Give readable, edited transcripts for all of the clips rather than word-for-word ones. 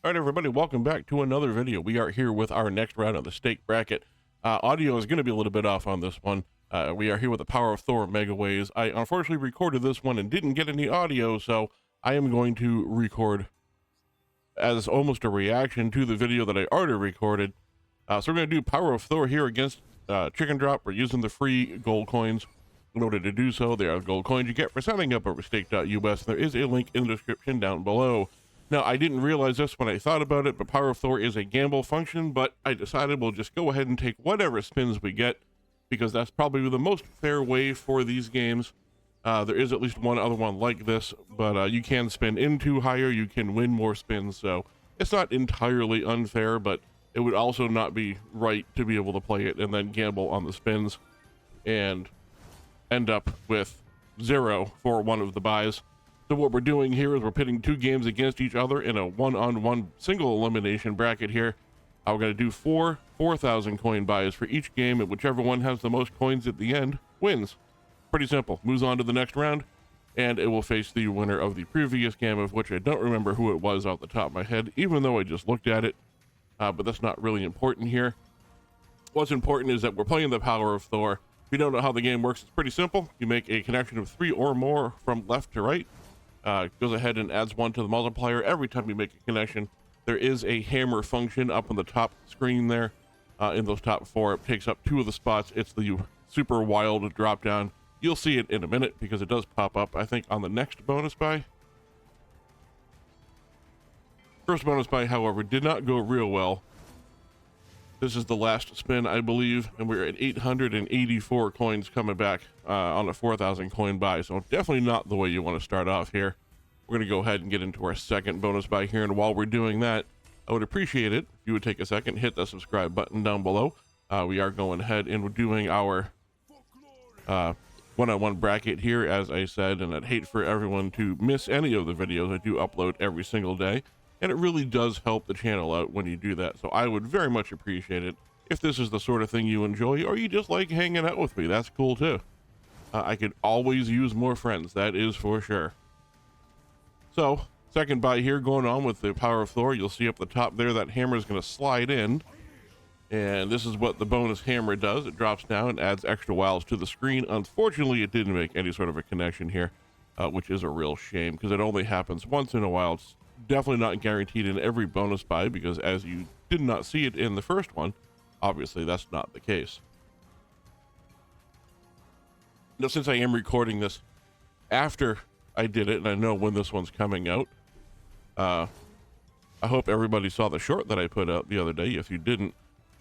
All right, everybody, welcome back to another video. We are here with our next round of the stake bracket. Audio is going to be a little bit off on this one. We are here with the Power of Thor Mega Ways. I unfortunately recorded this one and didn't get any audio, so I am going to record as almost a reaction to the video that I already recorded. So we're going to do Power of Thor here against Chicken Drop. We're using the free gold coins. In order to do so, they are gold coins you get for signing up over stake.us. There is a link in the description down below. Now, I didn't realize this when I thought about it, but Power of Thor is a gamble function, but I decided we'll just go ahead and take whatever spins we get, because that's probably the most fair way for these games. There is at least one other one like this, but you can spin into higher, you can win more spins, so it's not entirely unfair, but it would also not be right to be able to play it and then gamble on the spins and end up with 0 for one of the buys. So what we're doing here is we're pitting two games against each other in a one-on-one single elimination bracket here. We're going to do 4,000 coin buys for each game, and whichever one has the most coins at the end wins. Pretty simple. Moves on to the next round, and it will face the winner of the previous game, of which I don't remember who it was off the top of my head, even though I just looked at it, but that's not really important here. What's important is that we're playing the Power of Thor. If you don't know how the game works, it's pretty simple. You make a connection of 3 or more from left to right. Goes ahead and adds 1 to the multiplier every time you make a connection. There is a hammer function up on the top screen there. In those top 4, it takes up 2 of the spots. It's the super wild drop down. You'll see it in a minute because it does pop up, I think, on the next bonus buy. First bonus buy, however, did not go real well. This is the last spin, I believe, and we're at 884 coins coming back on a 4,000 coin buy, so definitely not the way you want to start off here. We're going to go ahead and get into our second bonus buy here, and while we're doing that, I would appreciate it if you would take a second, hit the subscribe button down below. We are going ahead and we're doing our one-on-one bracket here, as I said, and I'd hate for everyone to miss any of the videos I do upload every single day. And it really does help the channel out when you do that. So I would very much appreciate it if this is the sort of thing you enjoy, or you just like hanging out with me. That's cool too. I could always use more friends, that is for sure. So second buy here going on with the Power of Thor. You'll see up the top there that hammer is going to slide in. And this is what the bonus hammer does. It drops down and adds extra wilds to the screen. Unfortunately, it didn't make any sort of a connection here, which is a real shame because it only happens once in a while. It's definitely not guaranteed in every bonus buy, because as you did not see it in the first one, obviously that's not the case. Now, since I am recording this after I did it and I know when this one's coming out, I hope everybody saw the short that I put out the other day. If you didn't,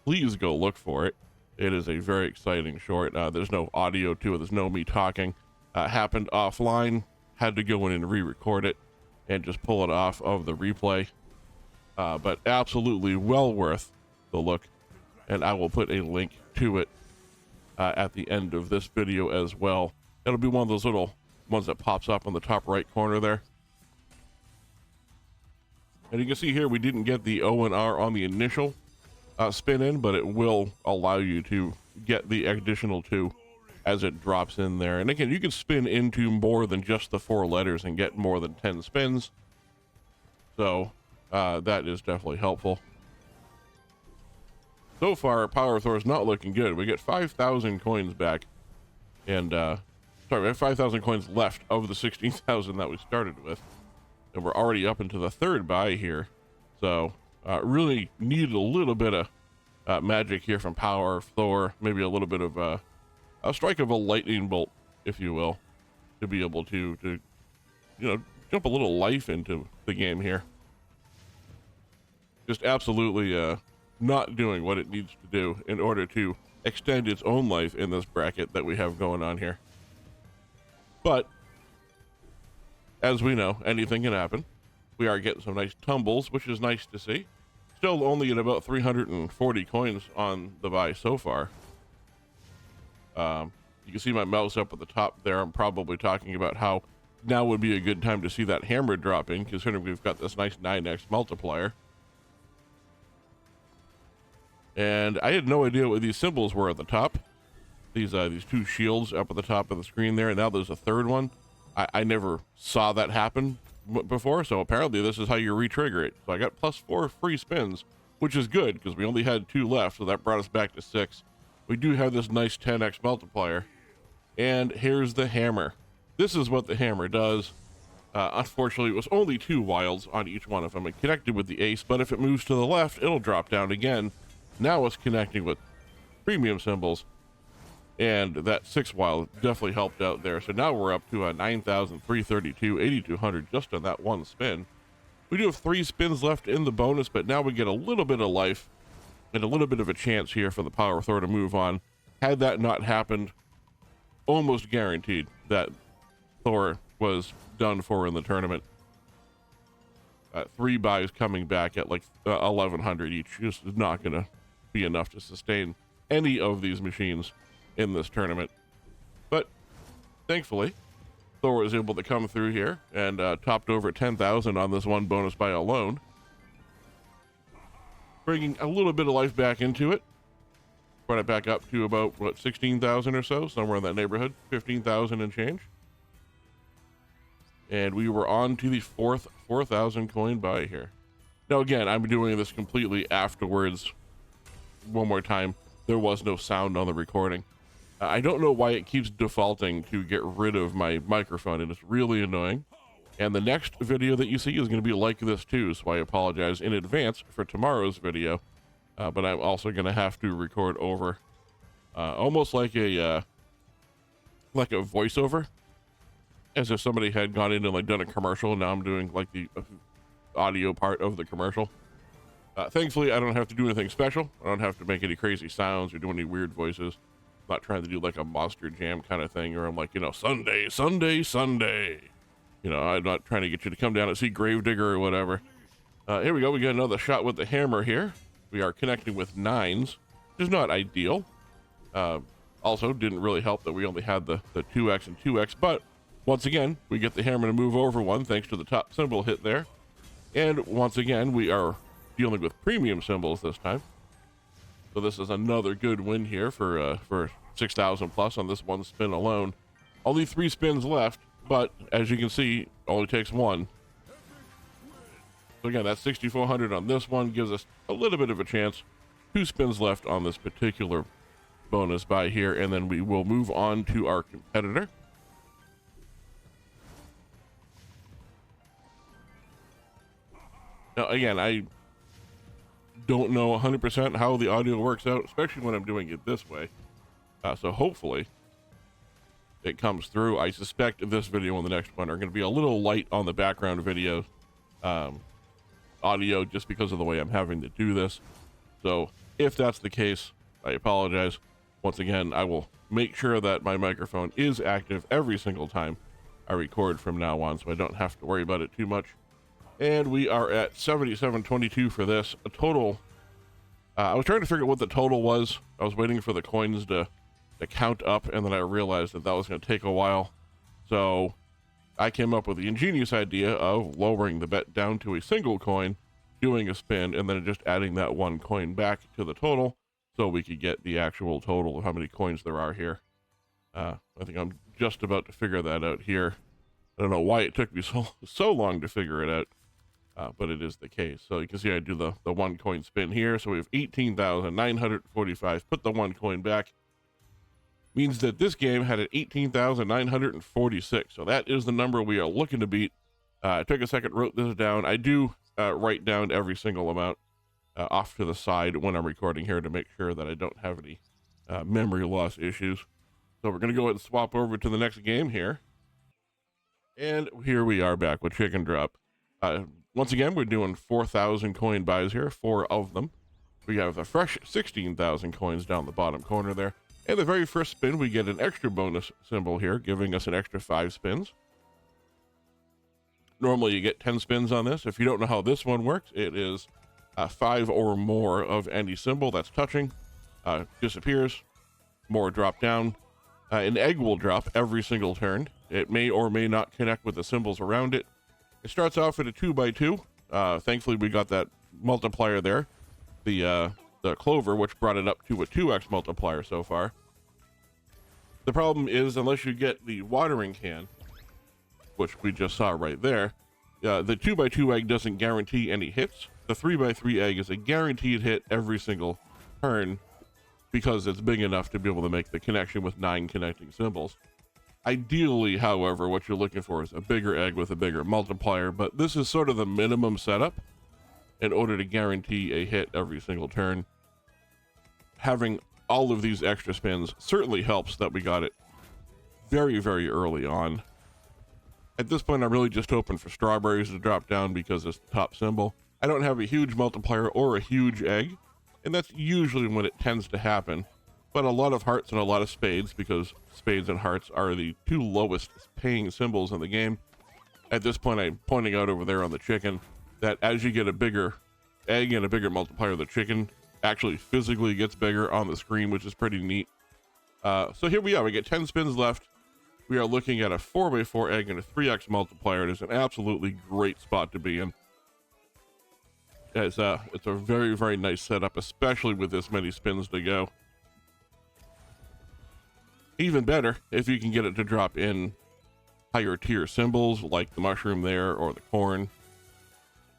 please go look for it. It is a very exciting short. There's no audio to it, there's no me talking. Happened offline, had to go in and re-record it and just pull it off of the replay, but absolutely well worth the look, and I will put a link to it at the end of this video as well. It'll be one of those little ones that pops up on the top right corner there, and you can see here we didn't get the O and R on the initial spin in, but it will allow you to get the additional 2 as it drops in there. And again, you can spin into more than just the 4 letters and get more than 10 spins, so that is definitely helpful. So far, Power of Thor is not looking good. We get 5,000 coins back, and sorry, we have 5,000 coins left of the 16,000 that we started with, and we're already up into the third buy here. So really need a little bit of magic here from Power of Thor, maybe a little bit of a strike of a lightning bolt, if you will, to be able to jump a little life into the game here. Just absolutely not doing what it needs to do in order to extend its own life in this bracket that we have going on here. But as we know, anything can happen. We are getting some nice tumbles, which is nice to see. Still only at about 340 coins on the buy so far. You can see my mouse up at the top there. I'm probably talking about how now would be a good time to see that hammer drop in, considering we've got this nice 9x multiplier. And I had no idea what these symbols were at the top. These 2 shields up at the top of the screen there, and now there's a third one. I never saw that happen before, so apparently this is how you re-trigger it. So I got +4 free spins, which is good because we only had 2 left, so that brought us back to 6. We do have this nice 10x multiplier. And here's the hammer. This is what the hammer does. Unfortunately, it was only 2 wilds on each one of them. It connected with the ace, but if it moves to the left, it'll drop down again. Now it's connecting with premium symbols, and that 6 wild definitely helped out there. So now we're up to 9,332, 8,200 just on that one spin. We do have 3 spins left in the bonus, but now we get a little bit of life and a little bit of a chance here for the Power of Thor to move on. Had that not happened, almost guaranteed that Thor was done for in the tournament. 3 buys coming back at like 1,100 each just is not going to be enough to sustain any of these machines in this tournament. But thankfully, Thor was able to come through here and topped over 10,000 on this one bonus buy alone, bringing a little bit of life back into it. Brought it back up to about, what, 16,000 or so, somewhere in that neighborhood, 15,000 and change. And we were on to the 4th 4,000 coin buy here. Now again, I'm doing this completely afterwards. One more time, there was no sound on the recording. I don't know why it keeps defaulting to get rid of my microphone, and it's really annoying. And the next video that you see is going to be like this too, so I apologize in advance for tomorrow's video. But I'm also going to have to record over almost like a voiceover, as if somebody had gone in and like done a commercial, and now I'm doing like the audio part of the commercial. Thankfully, I don't have to do anything special. I don't have to make any crazy sounds or do any weird voices. I'm not trying to do like a Monster Jam kind of thing, or I'm like, you know, Sunday, Sunday, Sunday. You know, I'm not trying to get you to come down and see Gravedigger or whatever. Here we go. We got another shot with the hammer here. We are connecting with 9s, which is not ideal. Also, didn't really help that we only had the 2x and 2x, but once again, we get the hammer to move over 1 thanks to the top symbol hit there. And once again, we are dealing with premium symbols this time. So this is another good win here for 6,000 plus on this one spin alone. Only 3 spins left, but as you can see, only takes 1. So again, that's 6,400 on this one, gives us a little bit of a chance. 2 spins left on this particular bonus buy here, and then we will move on to our competitor. Now again, I don't know 100% how the audio works out, especially when I'm doing it this way. So hopefully it comes through. I suspect this video and the next one are going to be a little light on the background video audio, just because of the way I'm having to do this. So if that's the case, I apologize. Once again, I will make sure that my microphone is active every single time I record from now on, so I don't have to worry about it too much. And we are at 77.22 for this. A total, I was trying to figure out what the total was. I was waiting for the coins to count up, and then I realized that was going to take a while. So I came up with the ingenious idea of lowering the bet down to a single coin, doing a spin, and then just adding that 1 coin back to the total, so we could get the actual total of how many coins there are here. I think I'm just about to figure that out here. I don't know why it took me so long to figure it out. But it is the case. So you can see I do the 1 coin spin here. So we have 18,945. Put the 1 coin back. Means that this game had an 18,946. So that is the number we are looking to beat. I took a second, wrote this down. I do write down every single amount off to the side when I'm recording here to make sure that I don't have any memory loss issues. So we're going to go ahead and swap over to the next game here. And here we are back with Chicken Drop. Once again, we're doing 4,000 coin buys here, 4 of them. We have a fresh 16,000 coins down the bottom corner there. And the very first spin, we get an extra bonus symbol here, giving us an extra 5 spins. Normally you get 10 spins on this. If you don't know how this one works, it is 5 or more of any symbol that's touching disappears. More drop down. An egg will drop every single turn. It may or may not connect with the symbols around it. It starts off at a 2x2. Thankfully, we got that multiplier there, the clover, which brought it up to a 2x multiplier so far. The problem is, unless you get the watering can, which we just saw right there, The 2x2 egg doesn't guarantee any hits. The 3x3 egg is a guaranteed hit every single turn because it's big enough to be able to make the connection with 9 connecting symbols. Ideally, however, what you're looking for is a bigger egg with a bigger multiplier, but this is sort of the minimum setup in order to guarantee a hit every single turn. Having all of these extra spins certainly helps that we got it very, very early on. At this point, I'm really just hoping for strawberries to drop down because it's the top symbol. I don't have a huge multiplier or a huge egg, and that's usually when it tends to happen. But a lot of hearts and a lot of spades, because spades and hearts are the 2 lowest paying symbols in the game. At this point, I'm pointing out over there on the chicken that as you get a bigger egg and a bigger multiplier, the chicken actually physically gets bigger on the screen, which is pretty neat. So here we are. We get 10 spins left. We are looking at a 4x4 egg and a 3x multiplier. It is an absolutely great spot to be in. It's a very, very nice setup, especially with this many spins to go. Even better if you can get it to drop in higher tier symbols like the mushroom there or the corn.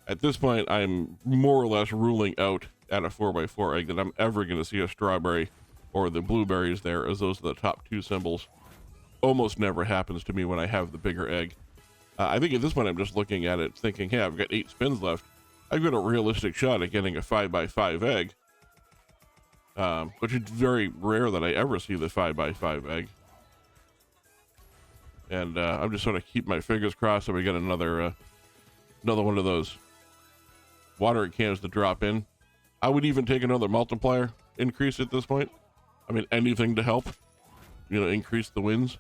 At this point, I'm more or less ruling out at a 4x4 egg that I'm ever going to see a strawberry or the blueberries there, as those are the top 2 symbols. Almost never happens to me when I have the bigger egg. I think at this point I'm just looking at it thinking, hey, I've got 8 spins left. I've got a realistic shot at getting a 5x5 egg, which is very rare that I ever see the 5x5 egg. And I'm just sort of keep my fingers crossed that we get another one of those watering cans to drop in. I would even take another multiplier increase at this point. I mean, anything to help, increase the wins.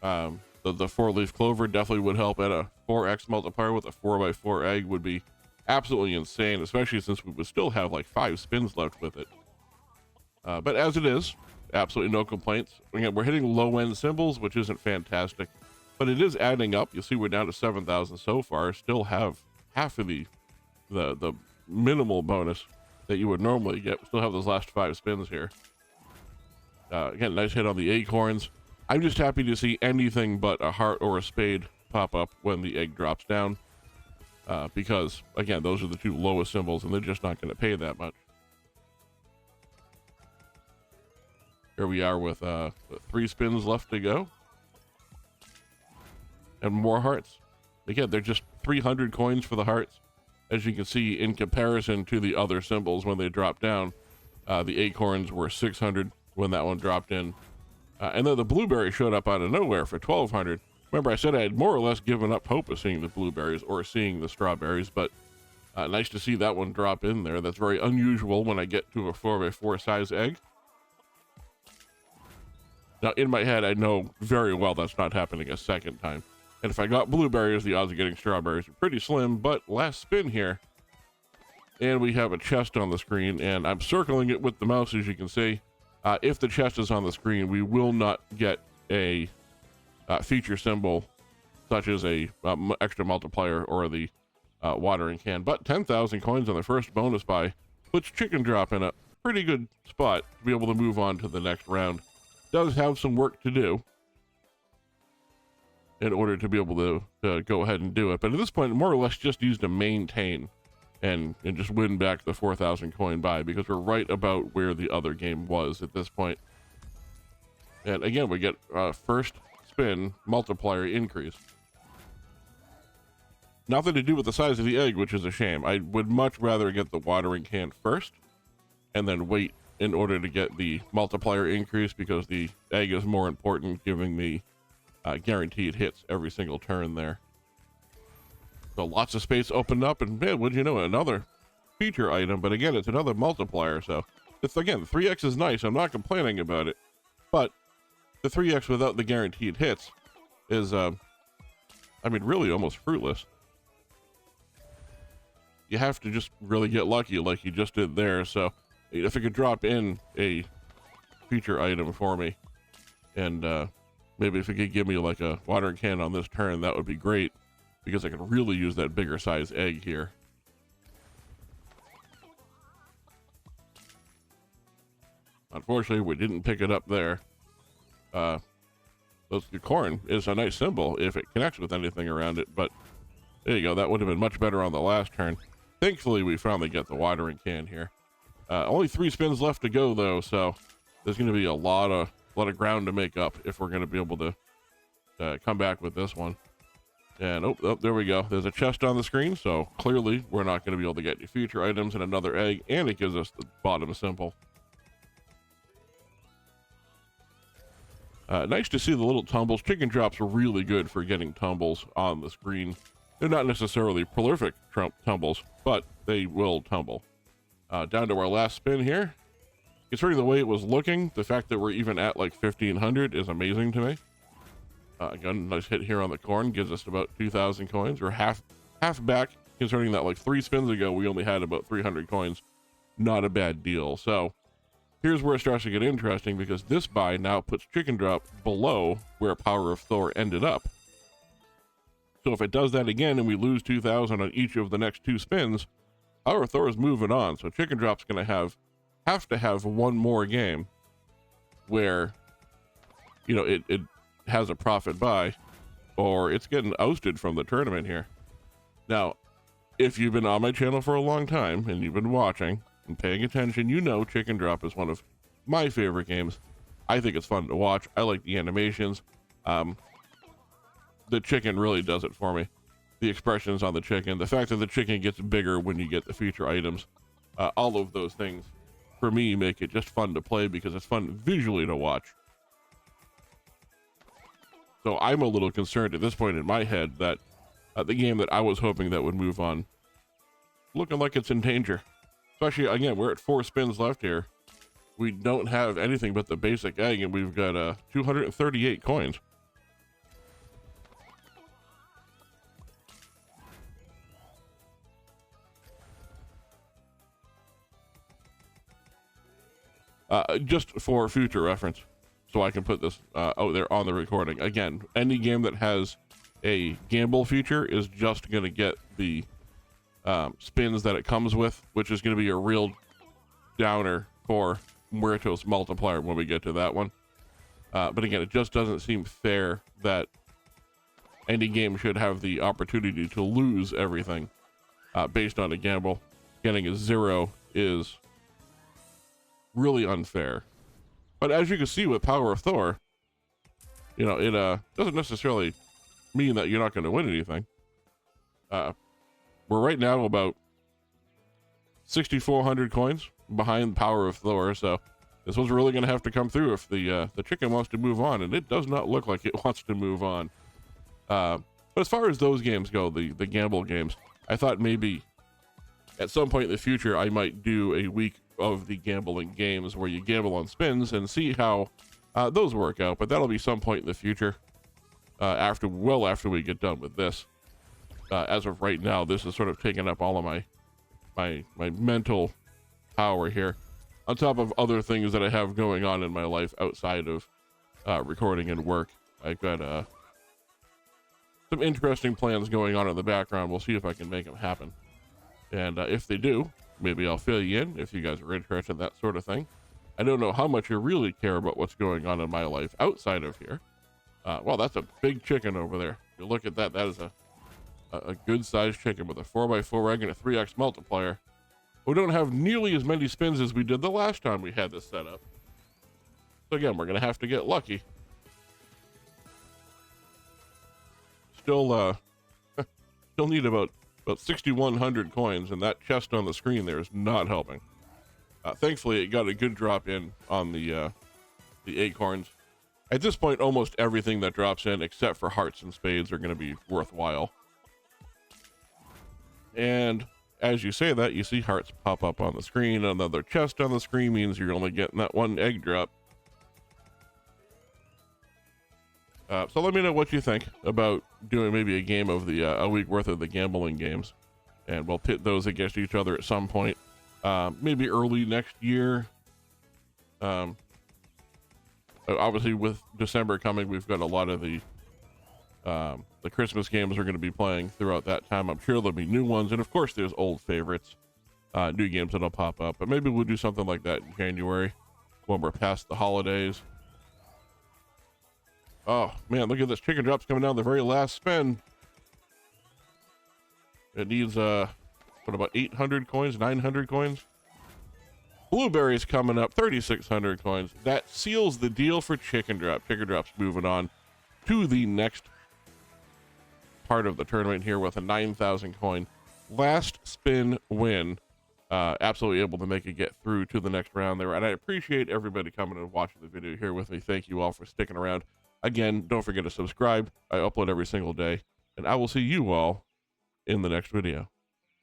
The 4-leaf clover definitely would help at a 4x multiplier with a 4x4 egg would be absolutely insane, especially since we would still have like 5 spins left with it. But as it is, absolutely no complaints. Again, we're hitting low end symbols, which isn't fantastic, but it is adding up. You'll see we're down to 7,000 so far. Still have half of the minimal bonus that you would normally get. We still have those last 5 spins here. Again, nice hit on the acorns. I'm just happy to see anything but a heart or a spade pop up when the egg drops down, because again, those are the 2 lowest symbols and they're just not going to pay that much. Here we are with 3 spins left to go and more hearts. Again, they're just 300 coins for the hearts. As you can see, in comparison to the other symbols when they drop down, the acorns were 600 when that one dropped in. And then the blueberry showed up out of nowhere for 1,200. Remember, I said I had more or less given up hope of seeing the blueberries or seeing the strawberries, but nice to see that one drop in there. That's very unusual when I get to a 4x4 size egg. Now, in my head, I know very well that's not happening a second time. And if I got blueberries, the odds of getting strawberries are pretty slim, but last spin here. And we have a chest on the screen, and I'm circling it with the mouse, as you can see. If the chest is on the screen, we will not get a feature symbol, such as a extra multiplier or the watering can. But 10,000 coins on the first bonus buy puts Chicken Drop in a pretty good spot to be able to move on to the next round. Does have some work to do in order to be able to go ahead and do it. But at this point, more or less just use to maintain and just win back the 4,000 coin buy, because we're right about where the other game was at this point. And again, we get first spin multiplier increase. Nothing to do with the size of the egg, which is a shame. I would much rather get the watering can first and then wait in order to get the multiplier increase, because the egg is more important, giving me guaranteed hits every single turn there. So lots of space opened up, and man, what'd you know, another feature item, but again, it's another multiplier. So it's, again, 3x is nice. I'm not complaining about it, but the 3x without the guaranteed hits is, I mean, really almost fruitless. You have to just really get lucky like you just did there. So if it could drop in a feature item for me, and maybe if it could give me like a watering can on this turn, that would be great, because I could really use that bigger size egg here. Unfortunately, we didn't pick it up there. the corn is a nice symbol if it connects with anything around it, but there you go. That would have been much better on the last turn. Thankfully, we finally get the watering can here. Only 3 spins left to go, though, so there's going to be a lot of ground to make up if we're going to be able to come back with this one. And oh, there we go. There's a chest on the screen, so clearly we're not going to be able to get any future items and another egg, and it gives us the bottom symbol. Nice to see the little tumbles. Chicken drops are really good for getting tumbles on the screen. They're not necessarily prolific tumbles, but they will tumble. Down to our last spin here. Considering the way it was looking, the fact that we're even at like 1,500 is amazing to me. Again, nice hit here on the corn, gives us about 2,000 coins. We're half back, considering that like 3 spins ago, we only had about 300 coins. Not a bad deal. So here's where it starts to get interesting, because this buy now puts Chicken Drop below where Power of Thor ended up. So if it does that again and we lose 2,000 on each of the next 2 spins, Power of Thor is moving on. So Chicken Drop's going to have to have one more game where, you know, it has a profit buy, or it's getting ousted from the tournament here. Now, if you've been on my channel for a long time and you've been watching and paying attention, you know Chicken Drop is one of my favorite games. I think it's fun to watch. I like the animations. The chicken really does it for me. The expressions on the chicken, the fact that the chicken gets bigger when you get the feature items, all of those things for me make it just fun to play, because it's fun visually to watch. So I'm a little concerned at this point in my head that the game that I was hoping that would move on, looking like it's in danger. Especially, again, we're at 4 spins left here. We don't have anything but the basic egg, and we've got 238 coins. Just for future reference, so I can put this out there on the recording. Again, any game that has a gamble feature is just going to get the spins that it comes with, which is going to be a real downer for Muertos multiplier when we get to that one. But again, it just doesn't seem fair that any game should have the opportunity to lose everything based on a gamble. Getting a 0 is really unfair. But as you can see with Power of Thor, you know, it doesn't necessarily mean that you're not going to win anything. We're right now about 6,400 coins behind Power of Thor, so this was really going to have to come through if the chicken wants to move on, and it does not look like it wants to move on. But as far as those games go, the gamble games, I thought maybe at some point in the future I might do a week of the gambling games where you gamble on spins and see how those work out, but that'll be some point in the future, after we get done with this. As of right now, this is sort of taking up all of my mental power here, on top of other things that I have going on in my life outside of recording and work. I've got some interesting plans going on in the background. We'll see if I can make them happen, and if they do, maybe I'll fill you in if you guys are interested in that sort of thing. I don't know how much you really care about what's going on in my life outside of here. Well, that's a big chicken over there. You look at that, that is a good sized chicken with a 4x4 egg and a 3x multiplier. We don't have nearly as many spins as we did the last time we had this set up. So again, we're going to have to get lucky. Still need about 6,100 coins, and that chest on the screen there is not helping. Thankfully, it got a good drop in on the acorns. At this point, almost everything that drops in, except for hearts and spades, are going to be worthwhile. And as you say that, you see hearts pop up on the screen. Another chest on the screen means you're only getting that one egg drop. So let me know what you think about doing maybe a game of the a week worth of the gambling games, and we'll pit those against each other at some point, maybe early next year. Obviously, with December coming, we've got a lot of the Christmas games we're going to be playing throughout that time. I'm sure there'll be new ones, and of course, there's old favorites, new games that'll pop up. But maybe we'll do something like that in January when we're past the holidays. Oh man, look at this. Chicken drops coming down the very last spin. It needs, what, about 800 coins, 900 coins? Blueberries coming up, 3,600 coins. That seals the deal for chicken drop. Chicken drops moving on to the next part of the tournament here with a 9,000 coin last spin win. Absolutely able to make it get through to the next round there. And I appreciate everybody coming and watching the video here with me. Thank you all for sticking around. Again, don't forget to subscribe. I upload every single day, and I will see you all in the next video.